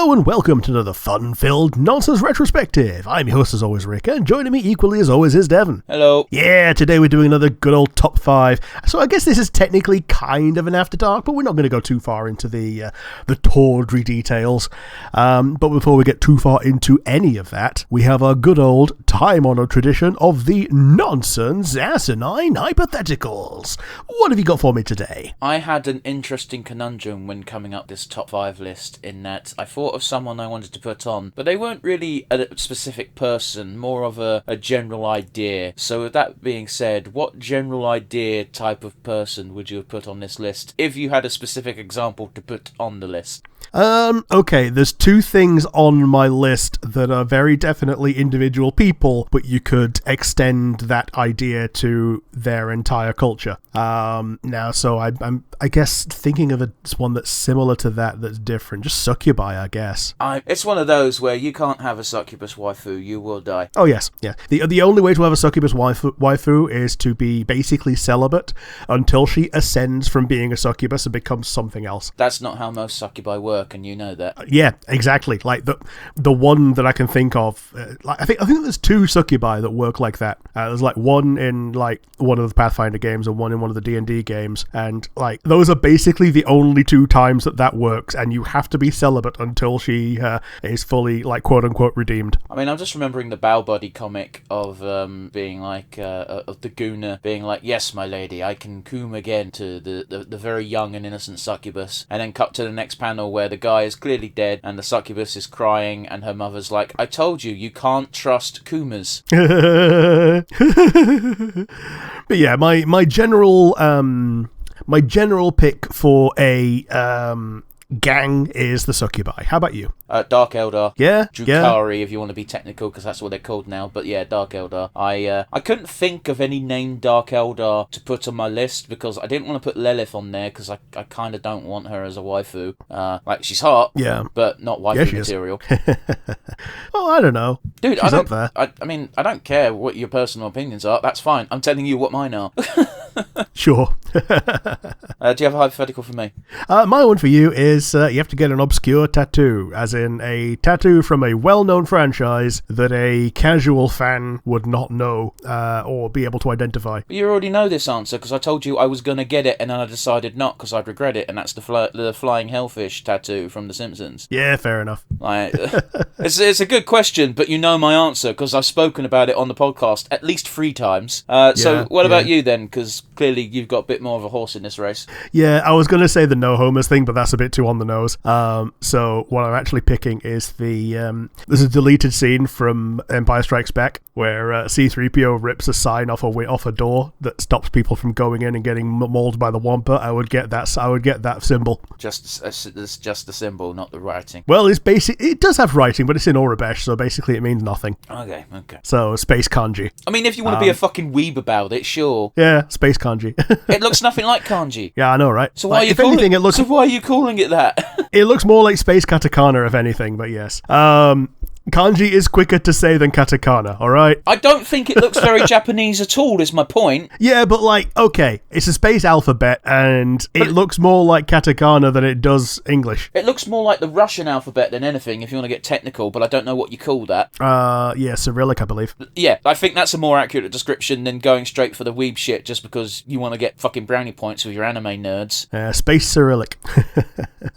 Hello and welcome to another fun-filled nonsense retrospective. I'm your host as always, Rick, and joining me equally as always is Devon. Hello. Yeah, today we're doing another good old top 5. So I guess this is technically kind of an after dark, but we're not going to go too far into the tawdry details. But before we get too far into any of that, we have our good old time-honored tradition of the nonsense asinine hypotheticals. What have you got for me today? I had an interesting conundrum when coming up this top 5 list, in that I thought of someone I wanted to put on, but they weren't really a specific person, more of a general idea. So with that being said, what general idea type of person would you have put on this list if you had a specific example to put on the list? Okay, there's two things on my list that are very definitely individual people, but you could extend that idea to their entire culture. So I guess thinking of one that's similar to that's different. Just succubi, I guess. It's one of those where you can't have a succubus waifu, you will die. Oh, yes, yeah. The only way to have a succubus waifu is to be basically celibate until she ascends from being a succubus and becomes something else. That's not how most succubi work, and you know that. Yeah, exactly. Like the one that I can think of, I think there's two succubi that work like that. There's like one in like one of the Pathfinder games and one in one of the D&D games, and like those are basically the only two times that works, and you have to be celibate until she is fully like quote unquote redeemed. I mean, I'm just remembering the Bow Buddy comic of being like of the Gooner being like, "Yes, my lady, I can coom again," to the very young and innocent succubus, and then cut to the next panel where the guy is clearly dead and the succubus is crying and her mother's like, "I told you, you can't trust coomers." But yeah, my general pick for a gang is the succubi. How about you? Dark Eldar. Yeah. Drukhari, if you want to be technical, because that's what they're called now. But yeah, Dark Eldar. I couldn't think of any named Dark Eldar to put on my list because I didn't want to put Lilith on there because I kind of don't want her as a waifu. Like, she's hot, yeah, but not waifu material. Oh, I don't know. Dude, she's up there. I mean, I don't care what your personal opinions are. That's fine. I'm telling you what mine are. Sure. Do you have a hypothetical for me? My one for you is you have to get an obscure tattoo, as in a tattoo from a well-known franchise that a casual fan would not know or be able to identify. But you already know this answer because I told you I was going to get it and then I decided not because I'd regret it, and that's the flying hellfish tattoo from The Simpsons. Yeah, fair enough. Like, it's a good question, but you know my answer because I've spoken about it on the podcast at least 3 times. So what about you then? Because clearly you've got a bit more of a horse in this race. Yeah, I was going to say the no homers thing, but that's a bit too on the nose. So what I'm actually picking is there's a deleted scene from Empire Strikes Back where C-3PO rips a sign off a door that stops people from going in and getting mauled by the Wampa. I would get that symbol. Just the symbol, not the writing. Well, it does have writing, but it's in Aurebesh, so basically it means nothing. Okay. So space kanji. I mean, if you want to be a fucking weeb about it, sure. Yeah, space kanji. It looks nothing like kanji. Yeah, I know, right? So why are you calling it that? It looks more like space katakana, if anything, but yes. Kanji is quicker to say than katakana, alright? I don't think it looks very Japanese at all, is my point. Yeah, but okay, it's a space alphabet, and it looks more like katakana than it does English. It looks more like the Russian alphabet than anything, if you want to get technical, but I don't know what you call that. Yeah, Cyrillic, I believe. Yeah, I think that's a more accurate description than going straight for the weeb shit just because you want to get fucking brownie points with your anime nerds. Space Cyrillic.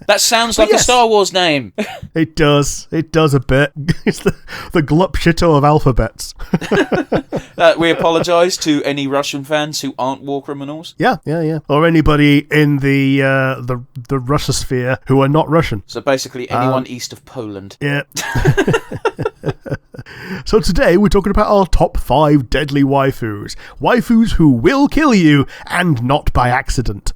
That sounds like a Star Wars name. It does a bit. It's the Glupshito of alphabets. We apologise to any Russian fans who aren't war criminals. Yeah. Or anybody in the Russosphere who are not Russian. So basically anyone east of Poland. Yeah. So today we're talking about our top 5 deadly waifus. Waifus who will kill you, and not by accident.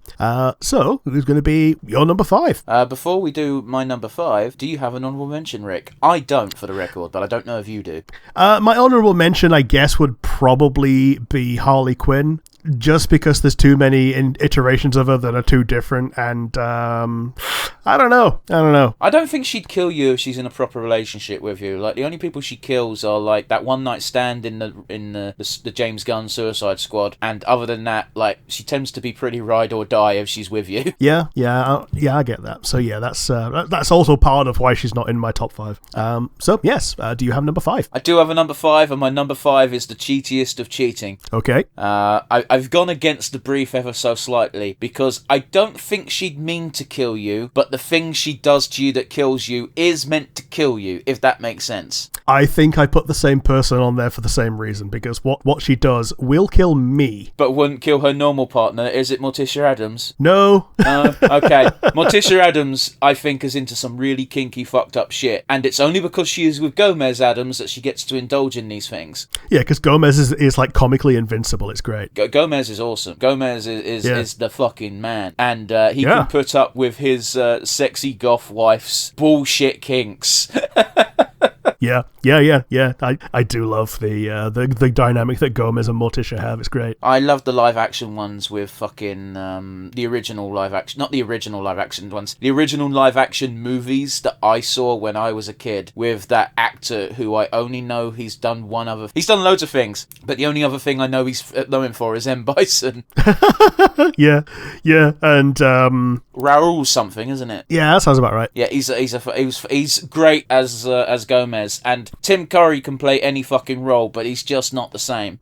So, who's going to be your number 5? Before we do my number 5, do you have an honourable mention, Rick? I don't, for the record, but I don't know if you do. My honourable mention, I guess, would probably be Harley Quinn. just because there's too many iterations of her that are too different, and I don't know. I don't think she'd kill you if she's in a proper relationship with you. Like, the only people she kills are like that one night stand in the James Gunn Suicide Squad, and other than that, like, she tends to be pretty ride or die if she's with you. Yeah, I get that. So yeah, that's also part of why she's not in my top 5. So yes, do you have number 5? I do have a number 5, and my number 5 is the cheatiest of cheating. Okay. I've gone against the brief ever so slightly, because I don't think she'd mean to kill you, but the thing she does to you that kills you is meant to kill you, if that makes sense. I think I put the same person on there for the same reason, because what she does will kill me. But wouldn't kill her normal partner. Is it Morticia Addams? No. Okay. Morticia Addams, I think, is into some really kinky, fucked up shit, and it's only because she is with Gomez Addams that she gets to indulge in these things. Yeah, because Gomez is like comically invincible. It's great. Gomez is awesome. Gomez is the fucking man, and he can put up with his sexy goth wife's bullshit kinks. Yeah. I do love the dynamic that Gomez and Morticia have. It's great. I love the live action ones with fucking the original live action, not the original live action ones, the original live action movies that I saw when I was a kid with that actor who I only know he's done he's done loads of things, but the only other thing I know he's known for is M. Bison. yeah, and Raoul something, isn't it? Yeah, that sounds about right. Yeah, he's great as Gomez, and Tim Curry can play any fucking role, but he's just not the same.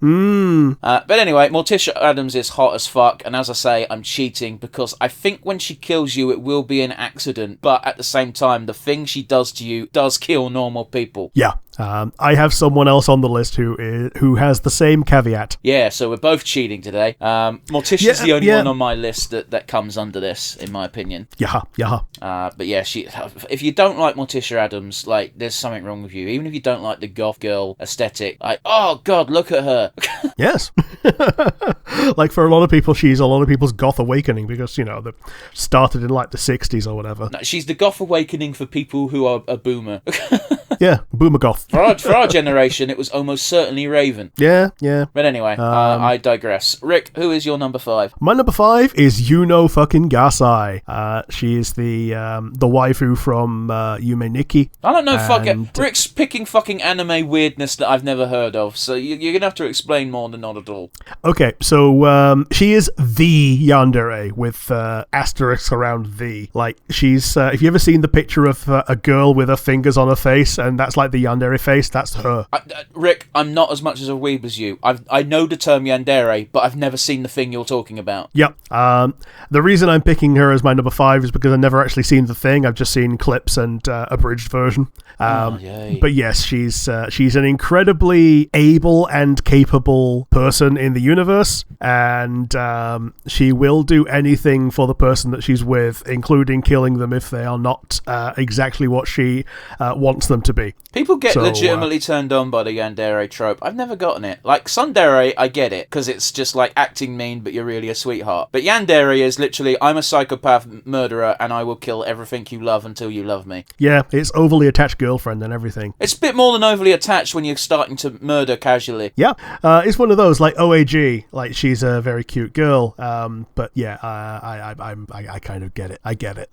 But anyway, Morticia Addams is hot as fuck, and as I say, I'm cheating because I think when she kills you, it will be an accident, but at the same time, the thing she does to you does kill normal people. Yeah. I have someone else on the list who has the same caveat. Yeah, so we're both cheating today. Morticia's the only one on my list that comes under this, in my opinion. Yeah. But yeah, if you don't like Morticia Addams, like, there's something wrong with you. Even if you don't like the goth girl aesthetic, like, oh god, look at her. Yes. Like, for a lot of people, she's a lot of people's goth awakening because, they started in like the 60s or whatever. No, she's the goth awakening for people who are a boomer. Yeah, boomer goth. For our generation, it was almost certainly Raven. Yeah. But anyway, I digress. Rick, who is your number 5? My number 5 is Yuno fucking Gasai. She is the waifu from Yume Nikki. I don't know, Rick's picking fucking anime weirdness that I've never heard of, so you're gonna have to explain more than not at all. Okay, so she is the yandere with asterisks around the. Like, she's. If you ever seen the picture of a girl with her fingers on her face, and that's like the yandere face, that's her. Rick, I'm not as much as a weeb as you. I know the term yandere, but I've never seen the thing you're talking about. Yep. The reason I'm picking her as my number 5 is because I've never actually seen the thing. I've just seen clips and abridged version. But yes, she's an incredibly able and capable person in the universe, and she will do anything for the person that she's with, including killing them if they are not exactly what she wants them to be. People get legitimately turned on by the yandere trope. I've never gotten it. Like, tsundere, I get it, because it's just like acting mean, but you're really a sweetheart. But yandere is literally, I'm a psychopath murderer, and I will kill everything you love until you love me. Yeah, it's overly attached girlfriend and everything. It's a bit more than overly attached when you're starting to murder casually. Yeah, it's one of those, like OAG, like, she's a very cute girl, but yeah, I kind of get it. I get it.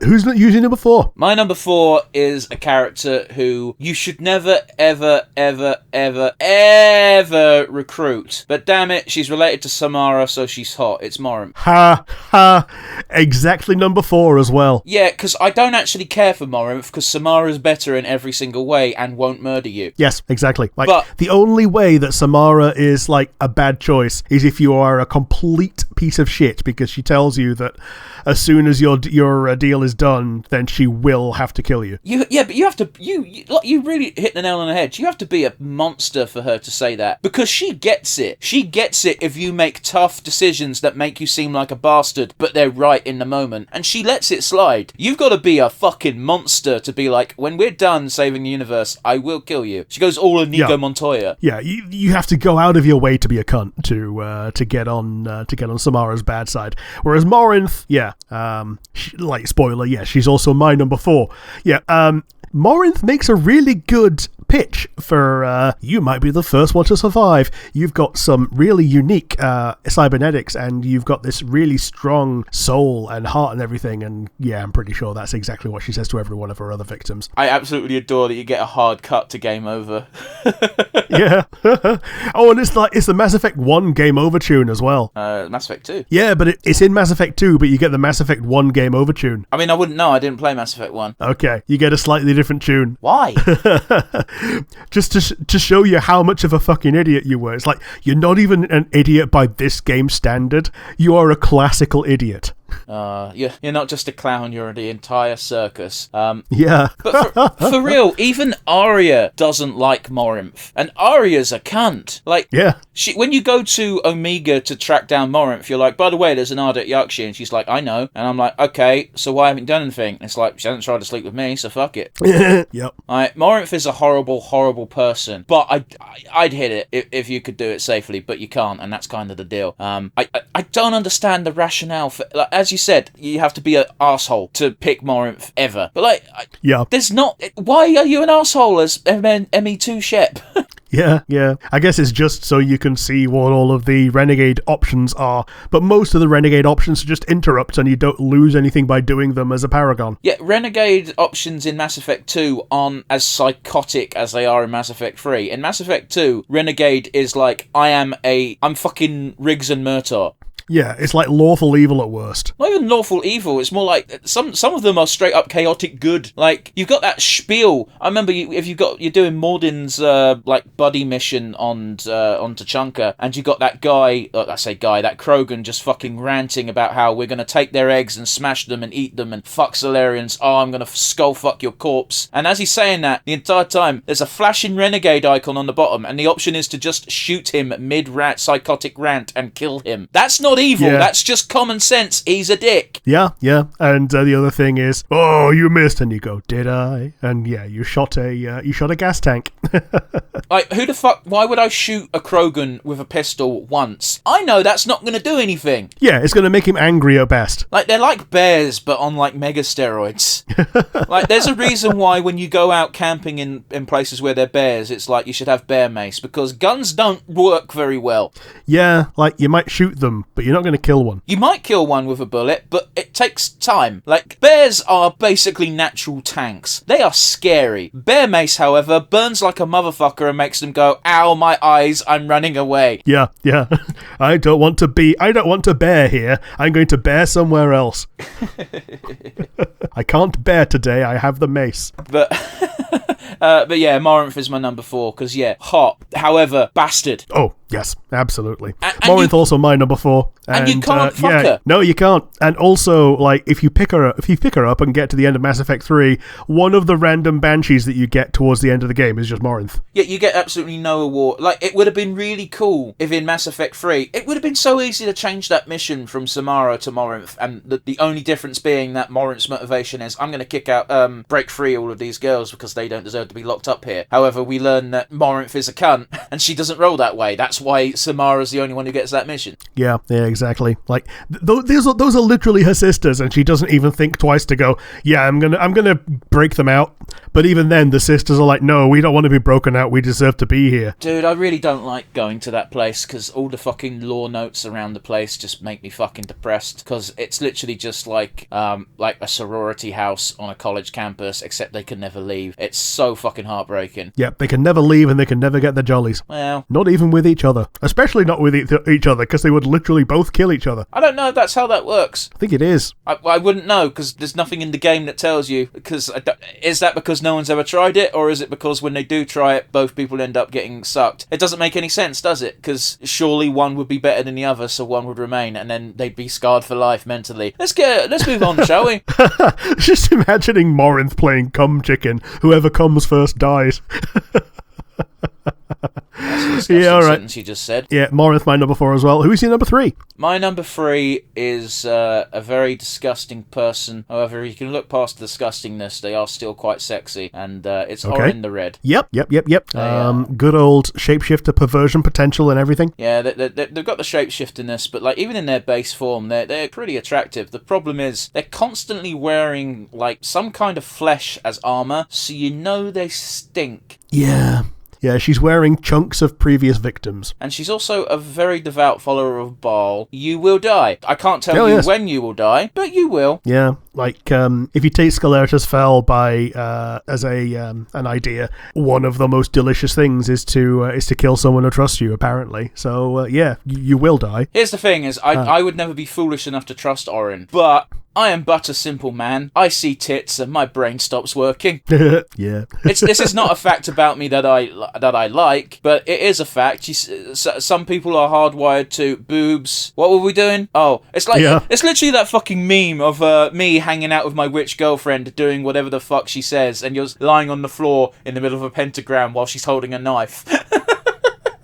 Who's using number 4? My number 4 is a character who you should never, ever, ever, ever, ever recruit. But damn it, she's related to Samara, so she's hot. It's Morin. Ha. Exactly number 4 as well. Yeah, because I don't actually care for Morin, because Samara's better in every single way and won't murder you. Yes, exactly. Like, but the only way that Samara is, like, a bad choice is if you are a complete piece of shit, because she tells you that as soon as your deal is done, then she will have to kill you. But you have to. You really hit the nail on the head. You have to be a monster for her to say that, because she gets it. She gets it if you make tough decisions that make you seem like a bastard, but they're right in the moment, and she lets it slide. You've got to be a fucking monster to be like, when we're done saving the universe, I will kill you. She goes all Inigo Montoya. Yeah, you have to go out of your way to be a cunt to get on Samara's bad side. Whereas Morinth, like, spoiler, she's also my number 4. Yeah, Morinth makes a really good pitch for you might be the first one to survive. You've got some really unique cybernetics, and you've got this really strong soul and heart and everything. And yeah, I'm pretty sure that's exactly what she says to every one of her other victims. I absolutely adore that you get a hard cut to game over. Yeah. Oh, and it's the Mass Effect 1 game over tune as well. Mass Effect 2. Yeah, but it's in Mass Effect 2, but you get the Mass Effect 1 game over tune. I mean, I wouldn't know. I didn't play Mass Effect 1. Okay, you get a slightly different tune. Why? Just to show you how much of a fucking idiot you were. It's like, you're not even an idiot by this game standard. You are a classical idiot. You're not just a clown, you're the entire circus. Yeah. But for real, even Arya doesn't like Morinth. And Arya's a cunt. Like, yeah. When you go to Omega to track down Morinth, you're like, by the way, there's an Ardat Yakshi. And she's like, I know. And I'm like, okay, so why haven't you done anything? And it's like, she hasn't tried to sleep with me, so fuck it. Yep. Morinth is a horrible, horrible person. But I'd hit it if you could do it safely, but you can't, and that's kind of the deal. I don't understand the rationale for... Like, as you said, you have to be an asshole to pick Morinth ever. But, like, yeah. There's not... Why are you an asshole as ME2 Shep? Yeah. I guess it's just so you can see what all of the Renegade options are. But most of the Renegade options are just interrupts, and you don't lose anything by doing them as a Paragon. Yeah, Renegade options in Mass Effect 2 aren't as psychotic as they are in Mass Effect 3. In Mass Effect 2, Renegade is like, I'm fucking Riggs and Murtaugh. Yeah, it's like lawful evil at worst. Not even lawful evil, it's more like some of them are straight up chaotic good. Like, you've got that spiel. I remember you're doing Mordin's like buddy mission on Tachanka, and you got that guy, that Krogan just fucking ranting about how we're gonna take their eggs and smash them and eat them and fuck Solarians. Oh, I'm gonna skull fuck your corpse. And as he's saying that, the entire time, there's a flashing Renegade icon on the bottom, and the option is to just shoot him mid-rat psychotic rant and kill him. That's not evil, that's just common sense. He's a dick. Yeah. And the other thing is, oh, you missed, and you go, did I? And yeah, you shot a gas tank. Like, who the fuck? Why would I shoot a Krogan with a pistol once? I know that's not going to do anything. Yeah, it's going to make him angry at best. Like, they're like bears, but on like mega steroids. Like, there's a reason why when you go out camping in places where they're bears, it's like you should have bear mace, because guns don't work very well. Yeah, like you might shoot them, but you're not going to kill one. You might kill one with a bullet, but it takes time. Like, bears are basically natural tanks. They are scary. Bear mace, however, burns like a motherfucker and makes them go, ow, my eyes, I'm running away. Yeah. I don't want to bear here. I'm going to bear somewhere else. I can't bear today. I have the mace. But yeah, Morinth is my number 4, because, yeah, hot. However, bastard. Oh, yes, absolutely. Morinth also my number 4. And you can't fuck her. No, you can't. And also, like, if you pick her up and get to the end of Mass Effect 3, one of the random banshees that you get towards the end of the game is just Morinth. Yeah, you get absolutely no award. Like, it would have been really cool if in Mass Effect 3, it would have been so easy to change that mission from Samara to Morinth, and the only difference being that Morinth's motivation is, I'm going to break free all of these girls because they don't deserve to be locked up here. However, we learn that Morinth is a cunt, and she doesn't roll that way. That's why Samara's the only one who gets that mission. Yeah, exactly. Like, those are literally her sisters, and she doesn't even think twice to go, yeah, I'm gonna break them out. But even then, the sisters are like, no, we don't want to be broken out, we deserve to be here. Dude, I really don't like going to that place, because all the fucking law notes around the place just make me fucking depressed, because it's literally just like a sorority house on a college campus, except they can never leave. It's so fucking heartbreaking. Yeah, they can never leave, and they can never get their jollies. Well, not even with each other. Especially not with each other, because they would literally both kill each other. I don't know if that's how that works. I think it is. I wouldn't know, because there's nothing in the game that tells you. Because is that because no one's ever tried it, or is it because when they do try it, both people end up getting sucked? It doesn't make any sense, does it? Because surely one would be better than the other, so one would remain, and then they'd be scarred for life mentally. Let's move on, shall we? Just imagining Morinth playing cum chicken. Whoever comes first dies. That's a disgusting sentence you just said. Yeah, Morith, my number 4 as well. Who is your number 3? My number 3 is a very disgusting person. However, you can look past the disgustingness, they are still quite sexy, and it's Orin the Red. Yep. Good old shapeshifter perversion potential and everything. Yeah, they've got the shapeshiftiness, but like even in their base form, they're pretty attractive. The problem is they're constantly wearing like some kind of flesh as armor, so you know they stink. Yeah, she's wearing chunks of previous victims. And she's also a very devout follower of Baal. You will die. I can't tell you when you will die, but you will. Yeah, like, if you take Scaleratus Fell by, as an idea, one of the most delicious things is to kill someone who trusts you, apparently. So, you will die. Here's the thing, is I would never be foolish enough to trust Orin, but I am but a simple man. I see tits and my brain stops working. Yeah. This is not a fact about me that I like, but it is a fact. Some people are hardwired to boobs. What were we doing? Oh, it's like it's literally that fucking meme of me hanging out with my witch girlfriend doing whatever the fuck she says, and you're lying on the floor in the middle of a pentagram while she's holding a knife.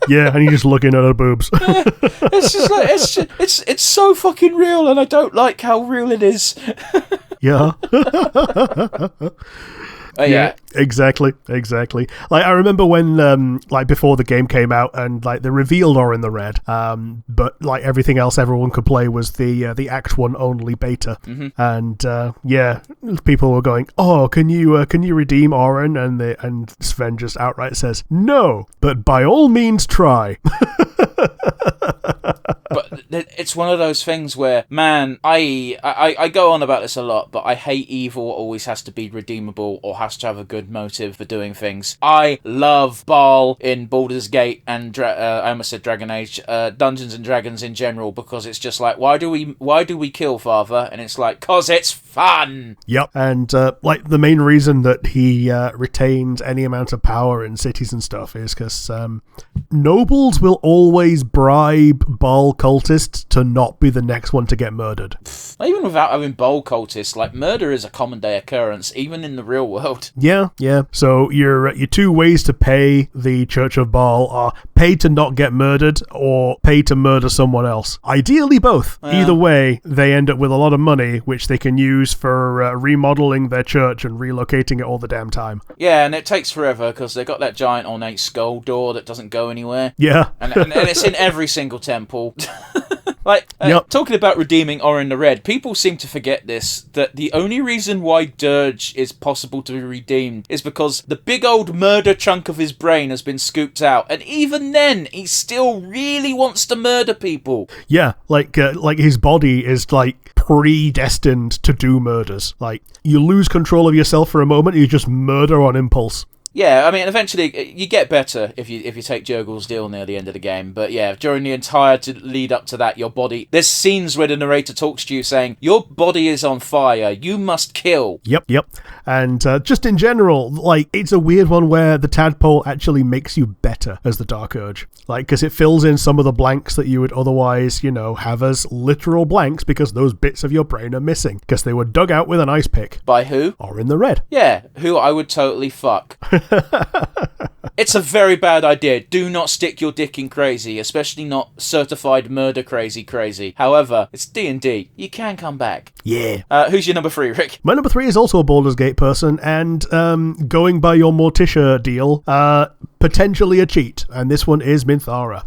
Yeah, and you're just looking at her boobs. It's just like it's so fucking real, and I don't like how real it is. Yeah. Yeah, exactly. Like, I remember when, before the game came out, and like they revealed Orin the Red, but like everything else everyone could play was the Act 1 only beta, and people were going, "Oh, can you redeem Orin?" And Sven just outright says, "No, but by all means try." But it's one of those things where, man, I go on about this a lot, but I hate evil always has to be redeemable or has to have a good motive for doing things. I love Baal in Baldur's Gate and I almost said Dragon Age, Dungeons and Dragons in general, because it's just like, why do we kill Father? And it's like, 'cause it's fun. Yep. And like the main reason that he retains any amount of power in cities and stuff is because nobles will always bribe Baal cultists to not be the next one to get murdered. Even without having Baal cultists, like, murder is a common day occurrence, even in the real world. Yeah. So your 2 ways to pay the Church of Baal are pay to not get murdered or pay to murder someone else. Ideally both. Either way, they end up with a lot of money, which they can use for remodeling their church and relocating it all the damn time. Yeah, and it takes forever because they've got that giant ornate skull door that doesn't go anywhere. Yeah. And it's in every single temple. Talking about redeeming Orin the Red, people seem to forget this, that the only reason why Dirge is possible to be redeemed is because the big old murder chunk of his brain has been scooped out, and even then, he still really wants to murder people. Yeah, like his body is like predestined to do murders. Like, you lose control of yourself for a moment, you just murder on impulse. Yeah, I mean, eventually you get better if you take Jurgil's deal near the end of the game. But yeah, during the entire lead up to that, your body... There's scenes where the narrator talks to you saying, your body is on fire, you must kill. Yep. And just in general, like, it's a weird one where the tadpole actually makes you better as the Dark Urge. Like, because it fills in some of the blanks that you would otherwise, have as literal blanks because those bits of your brain are missing. Because they were dug out with an ice pick. By who? Orin the Red. Yeah, who I would totally fuck. It's a very bad idea. Do not stick your dick in crazy, especially not certified murder crazy. However, it's D&D. You can come back. Yeah. Who's your number 3, Rick? My number 3 is also a Baldur's Gate person, and going by your Morticia deal, potentially a cheat, and this one is Minthara.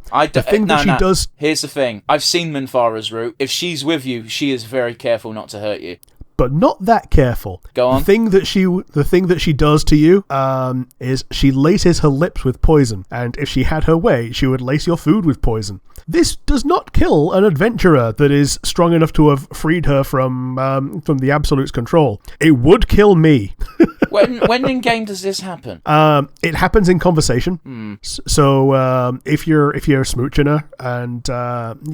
Does... Here's the thing. I've seen Minthara's route. If she's with you, she is very careful not to hurt you. But not that careful. Go on. The thing that she does to you is she laces her lips with poison, and if she had her way, she would lace your food with poison. This does not kill an adventurer that is strong enough to have freed her from the Absolute's control. It would kill me. When in game does this happen? It happens in conversation. So if you're smooching her, and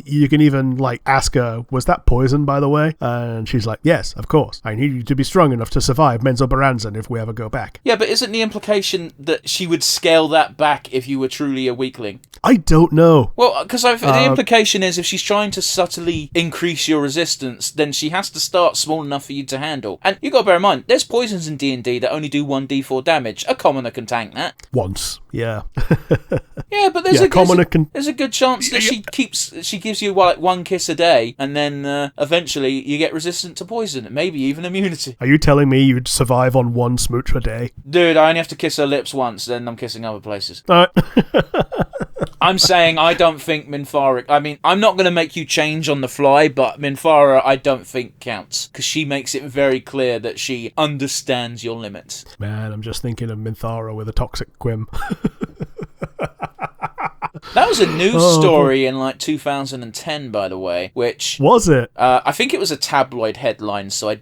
you can even like ask her, "Was that poison, by the way?" And she's like, "Yes, of course. I need you to be strong enough to survive Menzoberranzan if we ever go back." Yeah, but isn't the implication that she would scale that back if you were truly a weakling? I don't know. Well, because the implication is if she's trying to subtly increase your resistance, then she has to start small enough for you to handle. And you got to bear in mind, there's poisons in D&D that only do 1d4 damage. A commoner can tank that. Once, yeah. Yeah, but there's there's a good chance that she gives you like one kiss a day, and then eventually you get resistant to poison, maybe even immunity. Are you telling me you'd survive on one smooch a day? Dude, I only have to kiss her lips once, then I'm kissing other places. All right. I'm saying I don't think Minthara... I mean, I'm not going to make you change on the fly, but Minthara I don't think counts, because she makes it very clear that she understands your limits. Man, I'm just thinking of Minthara with a toxic quim. That was a news story in like 2010, by the way, which... Was it? I think it was a tabloid headline, so I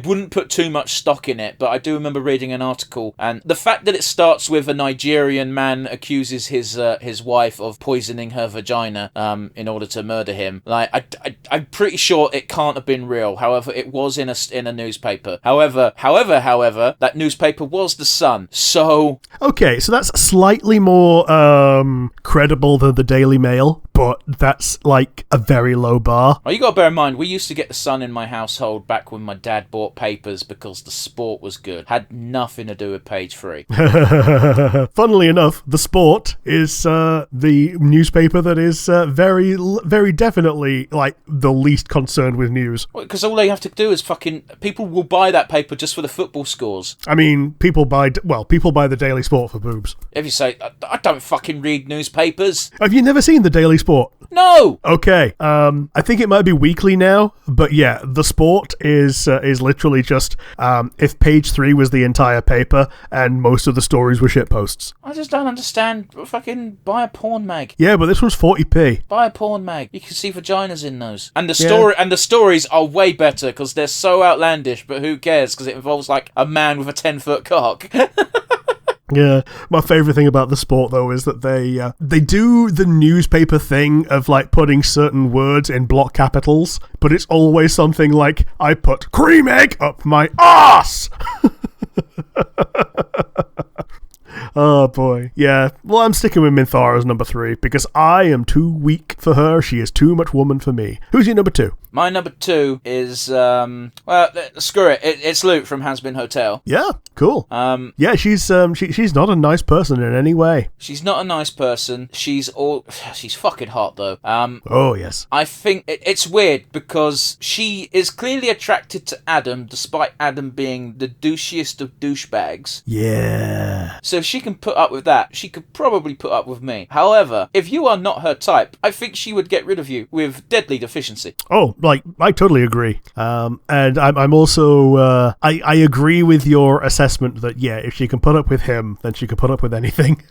wouldn't put too much stock in it, but I do remember reading an article, and the fact that it starts with a Nigerian man accuses his wife of poisoning her vagina in order to murder him. Like, I'm pretty sure it can't have been real. However, it was in a newspaper. However, that newspaper was The Sun. So okay, so that's slightly more credible than the Daily Mail, but that's like a very low bar. Oh, you got to bear in mind, we used to get The Sun in my household back when my dad bought papers because the sport was good. Had nothing to do with page 3. Funnily enough, The Sport is the newspaper that is very, very definitely like the least concerned with news. Because all they have to do is people will buy that paper just for the football scores. I mean, people buy the Daily Sport for boobs. If you say, I don't fucking read newspapers. Have you never seen the Daily Sport? No! Okay, I think it might be weekly now, but yeah, The Sport is literally just if page 3 was the entire paper and most of the stories were shitposts. I just don't understand. Fucking buy a porn mag. Yeah, but this was 40p. Buy a porn mag. You can see vaginas in those. And the stories are way better because they're so outlandish, but who cares? Because it involves like a man with a 10-foot cock. Yeah, my favourite thing about The Sport, though, is that they do the newspaper thing of, like, putting certain words in block capitals, but it's always something like, I put cream egg up my arse! Oh, boy. Yeah, well, I'm sticking with Minthara as number 3, because I am too weak for her, she is too much woman for me. Who's your number 2? My number 2 is, screw it. It's Luke from Has Been Hotel. Yeah, cool. Yeah, she's not a nice person in any way. She's not a nice person. She's fucking hot, though. Oh, yes. I think it's weird because she is clearly attracted to Adam, despite Adam being the douchiest of douchebags. Yeah. So if she can put up with that, she could probably put up with me. However, if you are not her type, I think she would get rid of you with deadly deficiency. Oh, like, I totally agree. And I'm also, I agree with your assessment that, yeah, if she can put up with him, then she can put up with anything.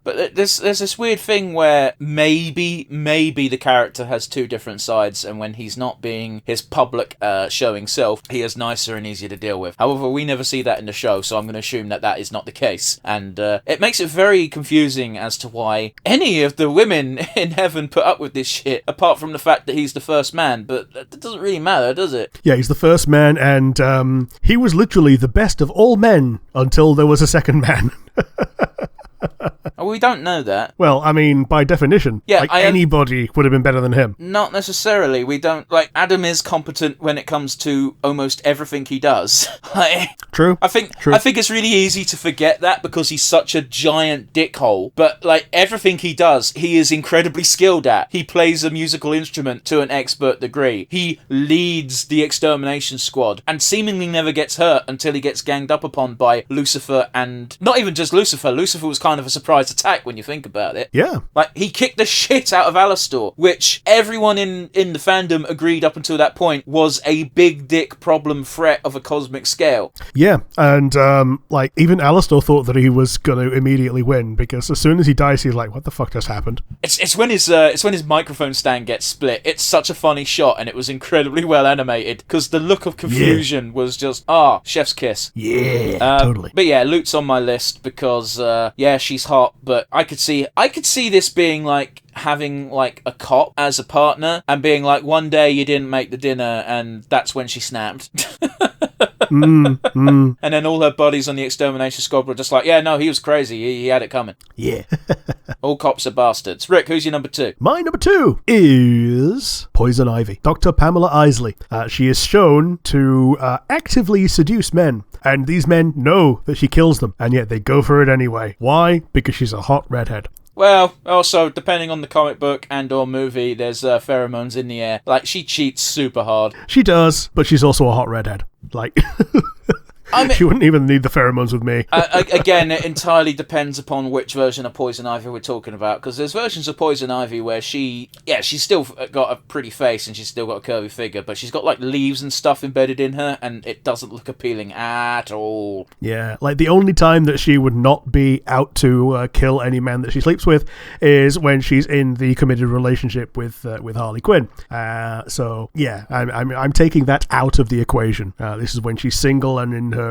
But there's this weird thing where maybe the character has two different sides, and when he's not being his public showing self, he is nicer and easier to deal with. However, we never see that in the show, so I'm going to assume that is not the case. And it makes it very confusing as to why any of the women in heaven put up with this shit, apart from the fact that he's the first man. But that doesn't really matter, does it? Yeah, he's the first man, and he was literally the best of all men until there was a second man. Oh, we don't know that. Well, I mean, by definition, yeah, anybody would have been better than him. Not necessarily. We don't, Adam is competent when it comes to almost everything he does. True. I think it's really easy to forget that because he's such a giant dickhole. But, everything he does, he is incredibly skilled at. He plays a musical instrument to an expert degree. He leads the extermination squad and seemingly never gets hurt until he gets ganged up upon by Lucifer, and not even just Lucifer. Lucifer was kind of a surprise attack when you think about it. Yeah. He kicked the shit out of Alastor, which everyone in the fandom agreed up until that point was a big dick problem threat of a cosmic scale. Yeah, and even Alastor thought that he was going to immediately win, because as soon as he dies, he's like, what the fuck just happened? It's when his microphone stand gets split. It's such a funny shot, and it was incredibly well animated, because the look of confusion was just, chef's kiss. Yeah, totally. But yeah, Lute's on my list because, she's hot, but I could see this being having a cop as a partner and being one day you didn't make the dinner, and that's when she snapped. And then all her buddies on the extermination squad were just yeah, no, he was crazy. He had it coming. Yeah. All cops are bastards. Rick, who's your number 2? My number 2 is Poison Ivy, Dr. Pamela Isley. She is shown to actively seduce men, and these men know that she kills them, and yet they go for it anyway. Why? Because she's a hot redhead. Well, also, depending on the comic book and or movie, there's pheromones in the air. Like, she cheats super hard. She does, but she's also a hot redhead. Like... I mean, she wouldn't even need the pheromones with me. Again, it entirely depends upon which version of Poison Ivy we're talking about, because there's versions of Poison Ivy where she's still got a pretty face and she's still got a curvy figure, but she's got like leaves and stuff embedded in her, and it doesn't look appealing at all. Yeah, like the only time that she would not be out to kill any man that she sleeps with is when she's in the committed relationship with Harley Quinn. So yeah, I'm taking that out of the equation. This is when she's single and in her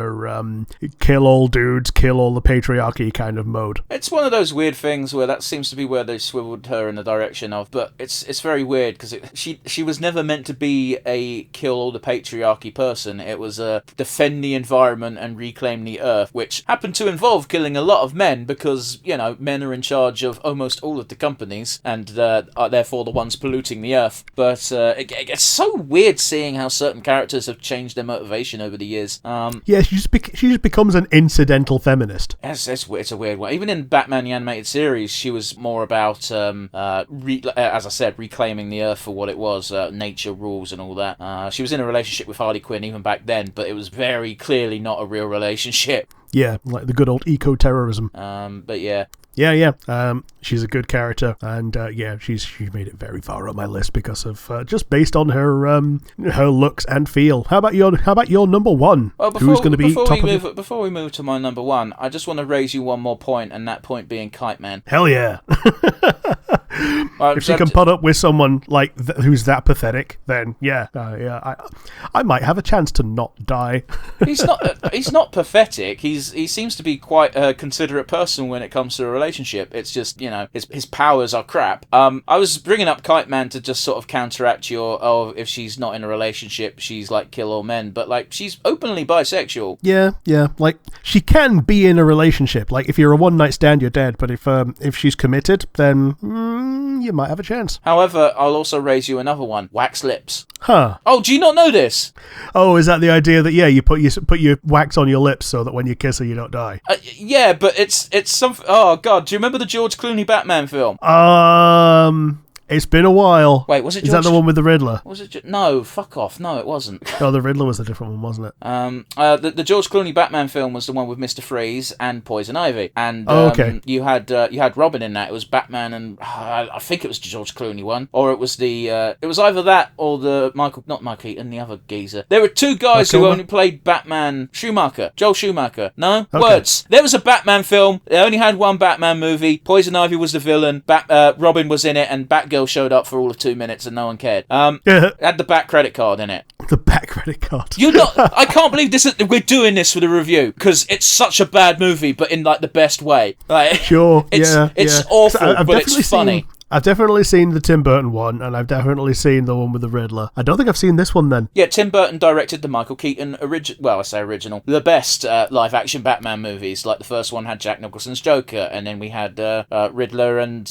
kill all dudes, kill all the patriarchy kind of mode. It's one of those weird things where that seems to be where they swiveled her in the direction of, but it's very weird because she was never meant to be a kill all the patriarchy person. It was a defend the environment and reclaim the earth, which happened to involve killing a lot of men because, you know, men are in charge of almost all of the companies and are therefore the ones polluting the earth. But it's so weird seeing how certain characters have changed their motivation over the years. Yeah, she just becomes an incidental feminist. It's a weird one. Even in Batman the Animated Series, she was more about, as I said, reclaiming the Earth for what it was, nature rules and all that. She was in a relationship with Harley Quinn even back then, but it was very clearly not a real relationship. Yeah, like the good old eco-terrorism. But yeah. Yeah. She's a good character, and she made it very far on my list because of just based on her looks and feel. How about your number 1? Well, who's going to be top before we move to my number 1, I just want to raise you one more point, and that point being Kite Man. Hell yeah. If she can put up with someone like who's that pathetic, then I might have a chance to not die. He's not pathetic. He seems to be quite a considerate person when it comes to a relationship. It's just, you know, his powers are crap. I was bringing up Kite Man to just sort of counteract your if she's not in a relationship, she's like kill all men, but like she's openly bisexual. Yeah, like she can be in a relationship. Like if you're a one night stand, you're dead. But if she's committed, then you might have a chance. However, I'll also raise you another one: wax lips. Huh? Oh, do you not know this? Oh, is that the idea that you put your wax on your lips so that when you kiss her you don't die? Yeah, but it's some. Oh God, do you remember the George Clooney Batman film? It's been a while. Wait, was it George... Is that the one with the Riddler? Was it... No, fuck off. No, it wasn't. Oh, the Riddler was a different one, wasn't it? The George Clooney Batman film was the one with Mr. Freeze and Poison Ivy. And okay. You had Robin in that. It was Batman and... I think it was the George Clooney one. Or it was the... it was either that or the not Mike Keaton, the other geezer. There were two guys who only played Batman. Joel Schumacher. No? Okay. Words. There was a Batman film. They only had one Batman movie. Poison Ivy was the villain. Robin was in it and Batgirl showed up for all of 2 minutes and no one cared. It had the Bat credit card in it. The Bat credit card. I can't believe we're doing this for the review because it's such a bad movie, but in like the best way. Like, sure. It's awful, but it's funny. I've definitely seen the Tim Burton one, and I've definitely seen the one with the Riddler. I don't think I've seen this one then. Yeah, Tim Burton directed the Michael Keaton original, the best live-action Batman movies. Like the first one had Jack Nicholson's Joker, and then we had Riddler and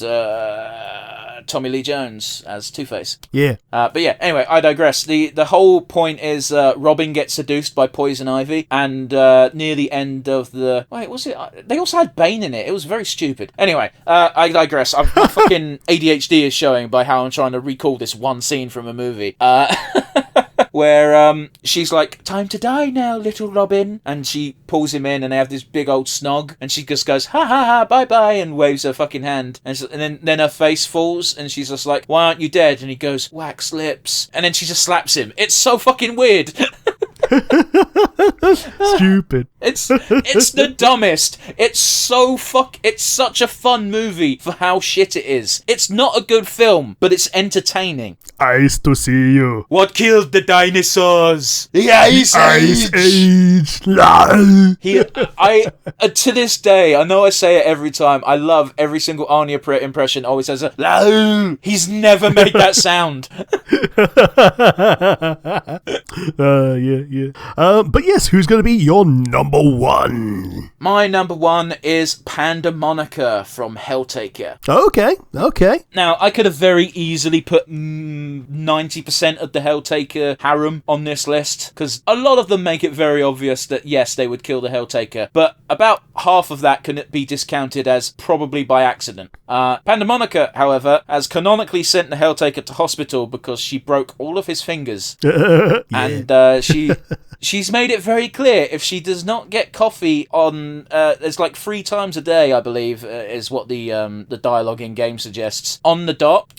Tommy Lee Jones as Two-Face. Yeah. But yeah, anyway, I digress. The whole point is Robin gets seduced by Poison Ivy, and near the end of the... Wait, was it... They also had Bane in it. It was very stupid. Anyway, I digress. I'm fucking... ADHD is showing by how I'm trying to recall this one scene from a movie. Where she's like, time to die now, little Robin. And she pulls him in and they have this big old snog. And she just goes, ha ha ha, bye bye, and waves her fucking hand. And then her face falls and she's just like, why aren't you dead? And he goes, wax lips. And then she just slaps him. It's so fucking weird. Stupid. It's the dumbest. It's such a fun movie for how shit it is. It's not a good film, but it's entertaining. Ice to see you. What killed the dinosaurs? The Ice Age. To this day, I know I say it every time. I love every single Arnie impression. Always says a He's never made that sound. Yeah. But But yes, who's going to be your number one? My number one is Pandemonica from Helltaker. Okay. Now, I could have very easily put 90% of the Helltaker harem on this list, because a lot of them make it very obvious that, yes, they would kill the Helltaker, but about half of that can be discounted as probably by accident. Pandemonica, however, has canonically sent the Helltaker to hospital because she broke all of his fingers. And she's made it very clear, if she does not get coffee on, there's like 3 times a day, I believe, is what the dialogue in game suggests, on the dot,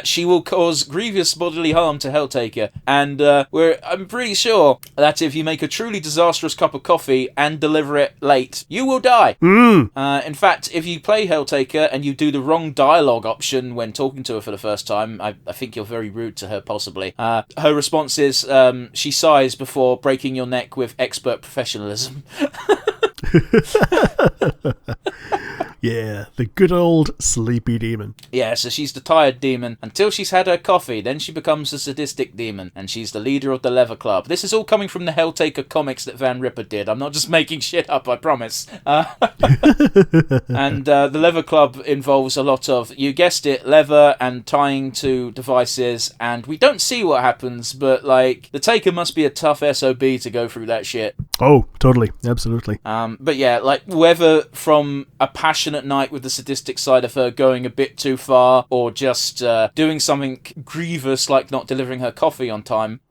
she will cause grievous bodily harm to Helltaker. And I'm pretty sure that if you make a truly disastrous cup of coffee and deliver it late, you will die. In fact, if you play Helltaker and you do the wrong dialogue option when talking to her for the first time, I think you're very rude to her, possibly. Her response is, she sighs before breaking your neck with expert professionalism. Yeah, the good old sleepy demon. Yeah, so she's the tired demon until she's had her coffee, then she becomes a sadistic demon, and she's the leader of the Leather Club. This is all coming from the Helltaker comics that Van Ripper did. I'm not just making shit up, I promise. And the Leather Club involves a lot of, you guessed it, leather and tying to devices, and we don't see what happens, but, like, the Taker must be a tough SOB to go through that shit. Oh, totally. Absolutely. But yeah, like, whether from a passionate night with the sadistic side of her going a bit too far, or just doing something grievous like not delivering her coffee on time,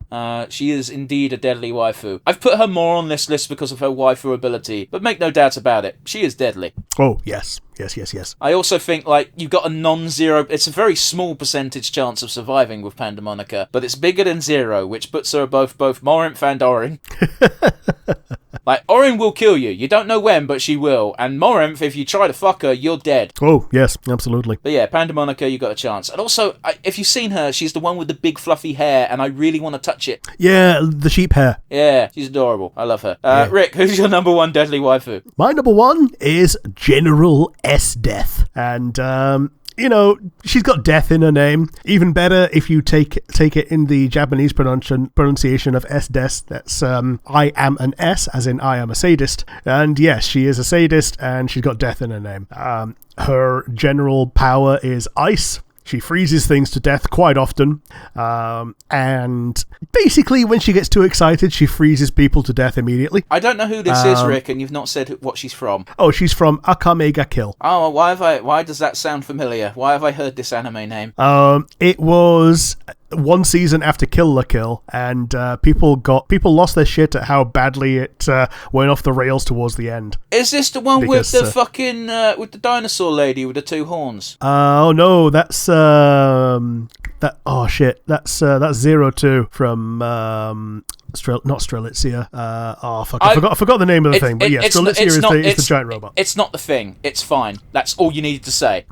she is indeed a deadly waifu. I've put her more on this list because of her waifu ability, but make no doubt about it, she is deadly. Oh, yes. I also think, like, you've got a non-zero, it's a very small percentage chance of surviving with Pandemonica, but it's bigger than 0, which puts her above both Morinth and Orin. Like, Orin will kill you. You don't know when, but she will. And Morinth, if you try to fuck her, you're dead. Oh, yes, absolutely. But yeah, Pandemonica, you got a chance. And also, if you've seen her, she's the one with the big fluffy hair, and I really want to touch it. Yeah, the sheep hair. Yeah, she's adorable. I love her. Rick, who's your number one deadly waifu? My number one is General S. Death. And, you know, she's got death in her name. Even better if you take it in the Japanese pronunciation of S-Des. That's I am an S, as in I am a sadist. And yes, she is a sadist, and she's got death in her name. Her general power is ice. She freezes things to death quite often, and basically when she gets too excited, she freezes people to death immediately. I don't know who this is, Rick, and you've not said what she's from. Oh, she's from Akamega Kill. Oh, why does that sound familiar? Why have I heard this anime name? It was one season after Kill la Kill, and people lost their shit at how badly it went off the rails towards the end. Is this the one with the fucking with the dinosaur lady with the 2 horns? Oh no, that's that's 02 from not Strelitzia. I forgot the name of the thing, but yeah, Strelitzia is the giant robot. It's not the thing. It's fine. That's all you needed to say.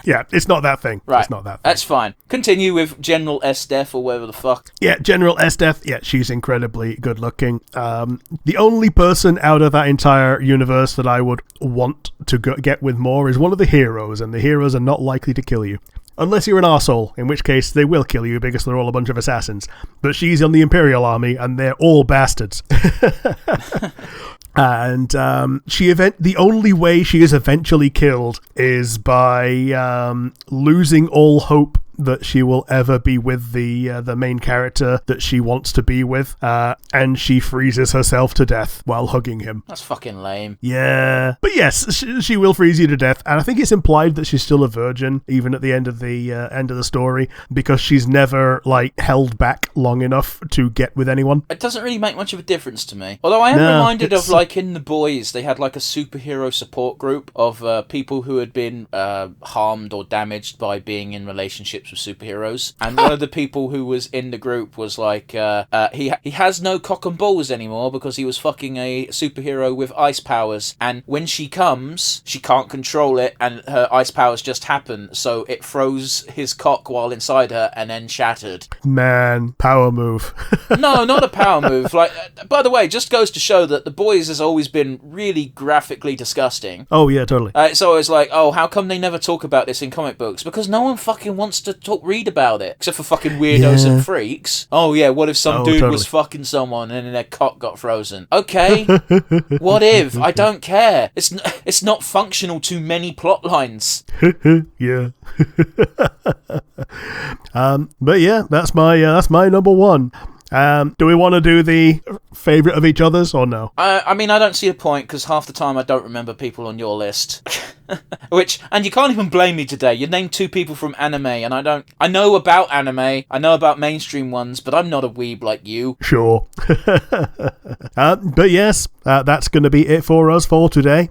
Yeah, it's not that thing. Right. It's not that thing. That's fine. Continue with General S-Death or whatever the fuck. Yeah, General S-Death. Yeah, she's incredibly good looking. The only person out of that entire universe that I would want to get with more is one of the heroes, and the heroes are not likely to kill you. Unless you're an arsehole, in which case they will kill you because they're all a bunch of assassins. But she's on the Imperial Army, and they're all bastards. And the only way she is eventually killed is by losing all hope that she will ever be with the main character that she wants to be with, and she freezes herself to death while hugging him. That's fucking lame. Yeah, but yes, she will freeze you to death, and I think it's implied that she's still a virgin even at the end of the story, because she's never like held back long enough to get with anyone. It doesn't really make much of a difference to me. Although I am reminded of, like, in The Boys, they had like a superhero support group of people who had been harmed or damaged by being in relationships with superheroes, and one of the people who was in the group was like, he has no cock and balls anymore because he was fucking a superhero with ice powers, and when she comes, she can't control it, and her ice powers just happen, so it froze his cock while inside her and then shattered. Man, power move. No, not a power move. Like, by the way, just goes to show that The Boys has always been really graphically disgusting. Oh yeah, totally. It's always like, oh, how come they never talk about this in comic books? Because no one fucking wants to read about it, except for fucking weirdos and freaks. Oh yeah, what if some dude was totally. fucking someone and then their cock got frozen? Okay, what if? I don't care. It's not functional to many plot lines. Yeah. But yeah, that's my number one. Do we want to do the favourite of each other's or no? I mean, I don't see a point, because half the time I don't remember people on your list. And you can't even blame me today. You named 2 people from anime, and I know about anime, I know about mainstream ones, but I'm not a weeb like you. Sure. But yes, that's going to be it for us for today.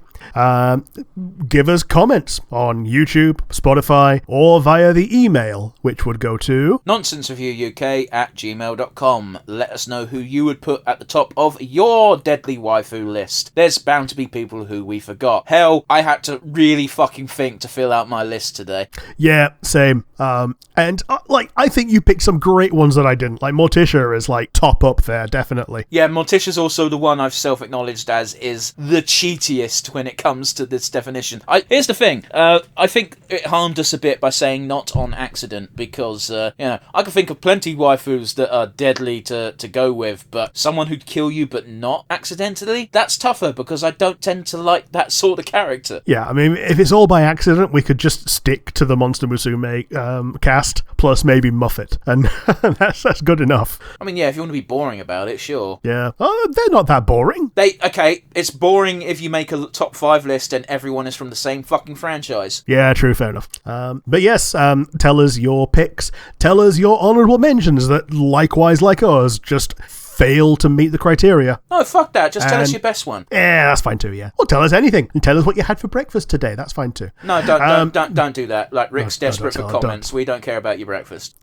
Give us comments on YouTube, Spotify, or via the email, which would go to nonsensereviewuk@gmail.com. Let us know who you would put at the top of your deadly waifu list. There's bound to be people who we forgot. Hell, I had to really fucking think to fill out my list today. Yeah, same. And I think you picked some great ones that I didn't. Like Morticia is like top up there, definitely. Yeah, Morticia's also the one I've self-acknowledged as is the cheatiest when it comes to this definition. Here's the thing. I think it harmed us a bit by saying not on accident, because I can think of plenty waifus that are deadly to go with, but someone who'd kill you but not accidentally, that's tougher, because I don't tend to like that sort of character. Yeah, I mean, if it's all by accident, we could just stick to the Monster Musume cast, plus maybe Muffet, and that's good enough. I mean, yeah, if you want to be boring about it, sure. Yeah. Oh, they're not that boring. It's boring if you make a top 5 list and everyone is from the same fucking franchise. Yeah, true, fair enough. But yes, tell us your picks. Tell us your honourable mentions that, likewise like us, just fail to meet the criteria. No, fuck that. Just tell us your best one. Yeah, that's fine too, yeah. Or tell us anything. And tell us what you had for breakfast today. That's fine too. No, don't do that. Like, Rick's desperate for comments. We don't care about your breakfast.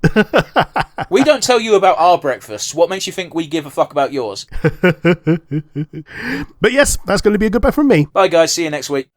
We don't tell you about our breakfasts. What makes you think we give a fuck about yours? But yes, that's going to be a goodbye from me. Bye, guys. See you next week.